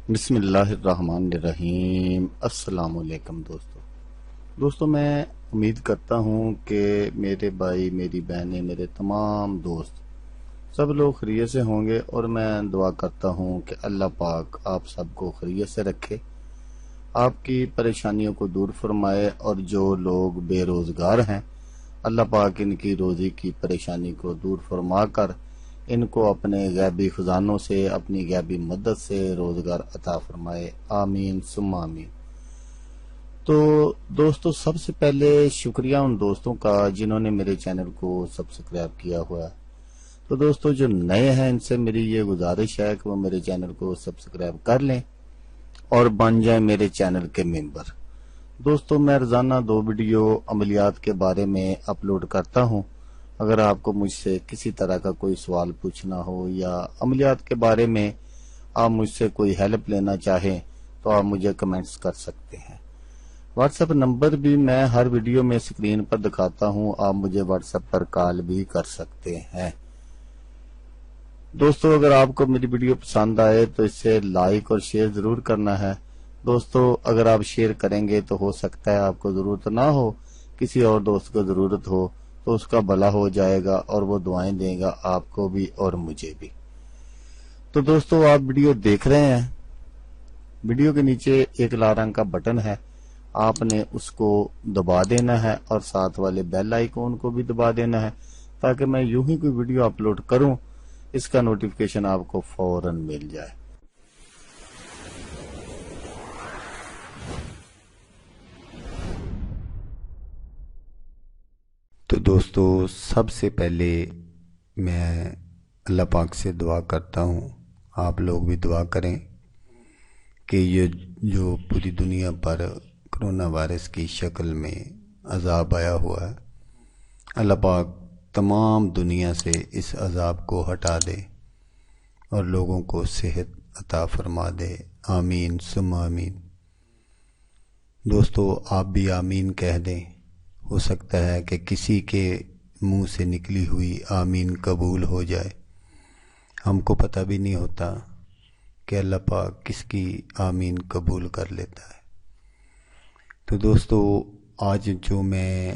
بسم اللہ الرحمن الرحیم۔ السلام علیکم دوستو میں امید کرتا ہوں کہ میرے بھائی، میری بہنیں، میرے تمام دوست سب لوگ خیریت سے ہوں گے، اور میں دعا کرتا ہوں کہ اللہ پاک آپ سب کو خیریت سے رکھے، آپ کی پریشانیوں کو دور فرمائے، اور جو لوگ بے روزگار ہیں اللہ پاک ان کی روزی کی پریشانی کو دور فرما کر ان کو اپنے غیبی خزانوں سے، اپنی غیبی مدد سے روزگار عطا فرمائے، آمین ثم آمین۔ تو دوستو، سب سے پہلے شکریہ ان دوستوں کا جنہوں نے میرے چینل کو سبسکرائب کیا ہوا ہے۔ تو دوستو جو نئے ہیں، ان سے میری یہ گزارش ہے کہ وہ میرے چینل کو سبسکرائب کر لیں اور بن جائیں میرے چینل کے ممبر۔ دوستو میں روزانہ 2 ویڈیو عملیات کے بارے میں اپلوڈ کرتا ہوں۔ اگر آپ کو مجھ سے کسی طرح کا کوئی سوال پوچھنا ہو یا عملیات کے بارے میں آپ مجھ سے کوئی ہیلپ لینا چاہیں تو آپ مجھے کمنٹس کر سکتے ہیں۔ واٹس ایپ نمبر بھی میں ہر ویڈیو میں اسکرین پر دکھاتا ہوں، آپ مجھے واٹس ایپ پر کال بھی کر سکتے ہیں۔ دوستو اگر آپ کو میری ویڈیو پسند آئے تو اسے لائک اور شیئر ضرور کرنا ہے۔ دوستو اگر آپ شیئر کریں گے تو ہو سکتا ہے آپ کو ضرورت نہ ہو، کسی اور دوست کو ضرورت ہو تو اس کا بھلا ہو جائے گا اور وہ دعائیں دے گا آپ کو بھی اور مجھے بھی۔ تو دوستو آپ ویڈیو دیکھ رہے ہیں، ویڈیو کے نیچے ایک لال رنگ کا بٹن ہے، آپ نے اس کو دبا دینا ہے اور ساتھ والے بیل آئیکن کو بھی دبا دینا ہے تاکہ میں یوں ہی کوئی ویڈیو اپلوڈ کروں اس کا نوٹیفیکیشن آپ کو فوراً مل جائے۔ تو دوستو سب سے پہلے میں اللہ پاک سے دعا کرتا ہوں، آپ لوگ بھی دعا کریں کہ یہ جو پوری دنیا پر کرونا وائرس کی شکل میں عذاب آیا ہوا ہے، اللہ پاک تمام دنیا سے اس عذاب کو ہٹا دے اور لوگوں کو صحت عطا فرما دے، آمین ثم آمین۔ دوستو آپ بھی آمین کہہ دیں، ہو سکتا ہے کہ کسی کے منہ سے نکلی ہوئی آمین قبول ہو جائے، ہم کو پتہ بھی نہیں ہوتا کہ اللہ پاک کس کی آمین قبول کر لیتا ہے۔ تو دوستو آج جو میں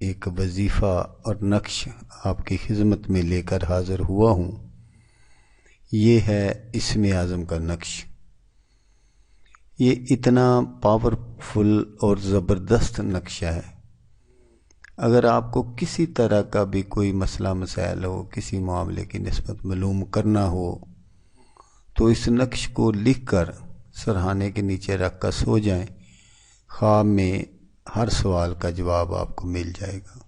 ایک وظیفہ اور نقش آپ کی خدمت میں لے کر حاضر ہوا ہوں، یہ ہے اسم اعظم کا نقش۔ یہ اتنا پاورفل اور زبردست نقشہ ہے، اگر آپ کو کسی طرح کا بھی کوئی مسئلہ مسائل ہو، کسی معاملے کی نسبت معلوم کرنا ہو تو اس نقش کو لکھ کر سرہانے کے نیچے رکھ کر سو جائیں، خواب میں ہر سوال کا جواب آپ کو مل جائے گا۔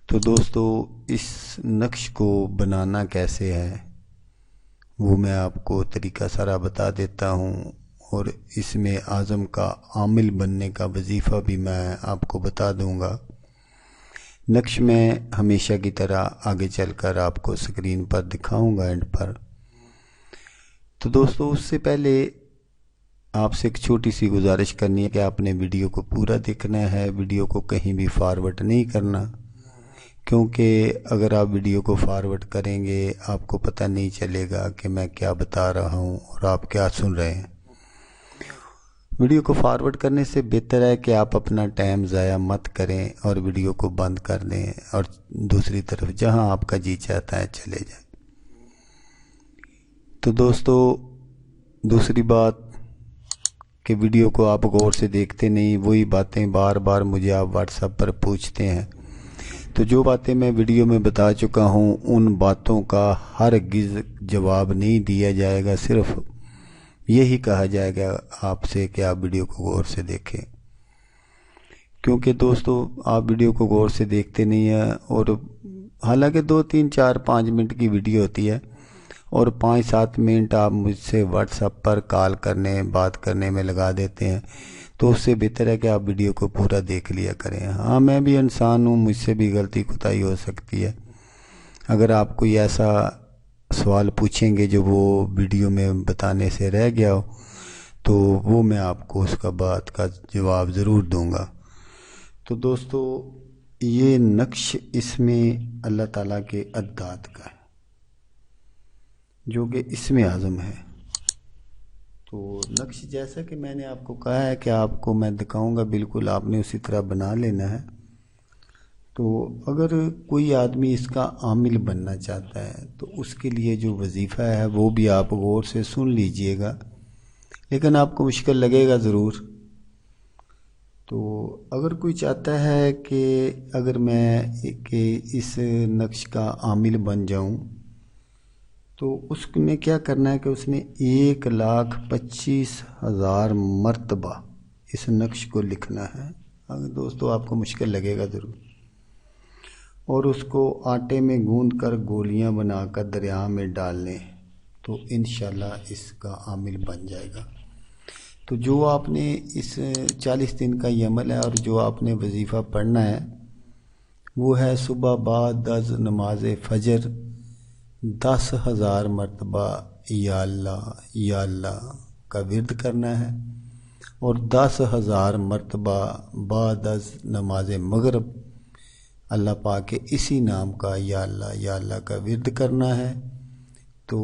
تو دوستو اس نقش کو بنانا کیسے ہے وہ میں آپ کو طریقہ سارا بتا دیتا ہوں، اور اس میں اعظم کا عامل بننے کا وظیفہ بھی میں آپ کو بتا دوں گا۔ نقش میں ہمیشہ کی طرح آگے چل کر آپ کو سکرین پر دکھاؤں گا اینڈ پر۔ تو دوستو اس سے پہلے آپ سے ایک چھوٹی سی گزارش کرنی ہے کہ آپ نے ویڈیو کو پورا دیکھنا ہے، ویڈیو کو کہیں بھی فارورڈ نہیں کرنا، کیونکہ اگر آپ ویڈیو کو فارورڈ کریں گے آپ کو پتہ نہیں چلے گا کہ میں کیا بتا رہا ہوں اور آپ کیا سن رہے ہیں۔ ویڈیو کو فارورڈ کرنے سے بہتر ہے کہ آپ اپنا ٹائم ضائع مت کریں اور ویڈیو کو بند کر دیں اور دوسری طرف جہاں آپ کا جی چاہتا ہے چلے جائیں۔ تو دوستو دوسری بات کہ ویڈیو کو آپ غور سے دیکھتے نہیں، وہی باتیں بار بار مجھے آپ واٹس ایپ پر پوچھتے ہیں، تو جو باتیں میں ویڈیو میں بتا چکا ہوں ان باتوں کا ہرگز جواب نہیں دیا جائے گا، صرف یہی کہا جائے گا آپ سے کہ آپ ویڈیو کو غور سے دیکھیں، کیونکہ دوستو آپ ویڈیو کو غور سے دیکھتے نہیں ہیں، اور حالانکہ 2 3 4 5 منٹ کی ویڈیو ہوتی ہے اور 5 7 منٹ آپ مجھ سے واٹس ایپ پر کال کرنے بات کرنے میں لگا دیتے ہیں، تو اس سے بہتر ہے کہ آپ ویڈیو کو پورا دیکھ لیا کریں۔ ہاں میں بھی انسان ہوں، مجھ سے بھی غلطی کوتاہی ہو سکتی ہے، اگر آپ کوئی ایسا سوال پوچھیں گے جو وہ ویڈیو میں بتانے سے رہ گیا ہو تو وہ میں آپ کو اس کا بات کا جواب ضرور دوں گا۔ تو دوستو یہ نقش اس میں اللہ تعالیٰ کے اعداد کا ہے جو کہ اسم اعظم ہے۔ تو نقش جیسا کہ میں نے آپ کو کہا ہے کہ آپ کو میں دکھاؤں گا، بالکل آپ نے اسی طرح بنا لینا ہے۔ تو اگر کوئی آدمی اس کا عامل بننا چاہتا ہے تو اس کے لیے جو وظیفہ ہے وہ بھی آپ غور سے سن لیجئے گا، لیکن آپ کو مشکل لگے گا ضرور۔ تو اگر کوئی چاہتا ہے کہ اگر میں کہ اس نقش کا عامل بن جاؤں تو اس نے کیا کرنا ہے کہ اس نے 1,25,000 مرتبہ اس نقش کو لکھنا ہے۔ اگر دوستو آپ کو مشکل لگے گا ضرور، اور اس کو آٹے میں گوندھ کر گولیاں بنا کر دریا میں ڈال لیں تو انشاءاللہ اس کا عامل بن جائے گا۔ تو جو آپ نے اس 40 دن کا یہ عمل ہے اور جو آپ نے وظیفہ پڑھنا ہے وہ ہے صبح بعد از نماز فجر 10,000 مرتبہ یا اللہ کا ورد کرنا ہے، اور 10,000 مرتبہ بعد از نماز مغرب اللہ پاک کے اسی نام کا یا اللہ کا ورد کرنا ہے۔ تو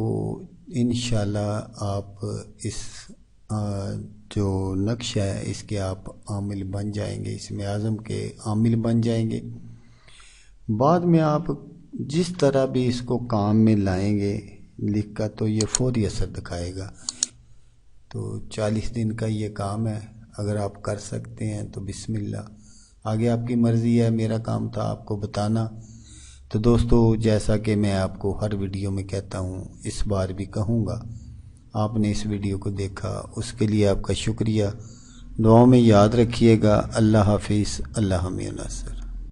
انشاءاللہ آپ اس جو نقش ہے اس کے آپ عامل بن جائیں گے، اسم اعظم کے عامل بن جائیں گے۔ بعد میں آپ جس طرح بھی اس کو کام میں لائیں گے لکھ کر تو یہ فوری اثر دکھائے گا۔ تو 40 دن کا یہ کام ہے، اگر آپ کر سکتے ہیں تو بسم اللہ، آگے آپ کی مرضی ہے، میرا کام تھا آپ کو بتانا۔ تو دوستو جیسا کہ میں آپ کو ہر ویڈیو میں کہتا ہوں اس بار بھی کہوں گا، آپ نے اس ویڈیو کو دیکھا اس کے لیے آپ کا شکریہ، دعاؤں میں یاد رکھیے گا۔ اللہ حافظ، اللہ حامی و ناصر۔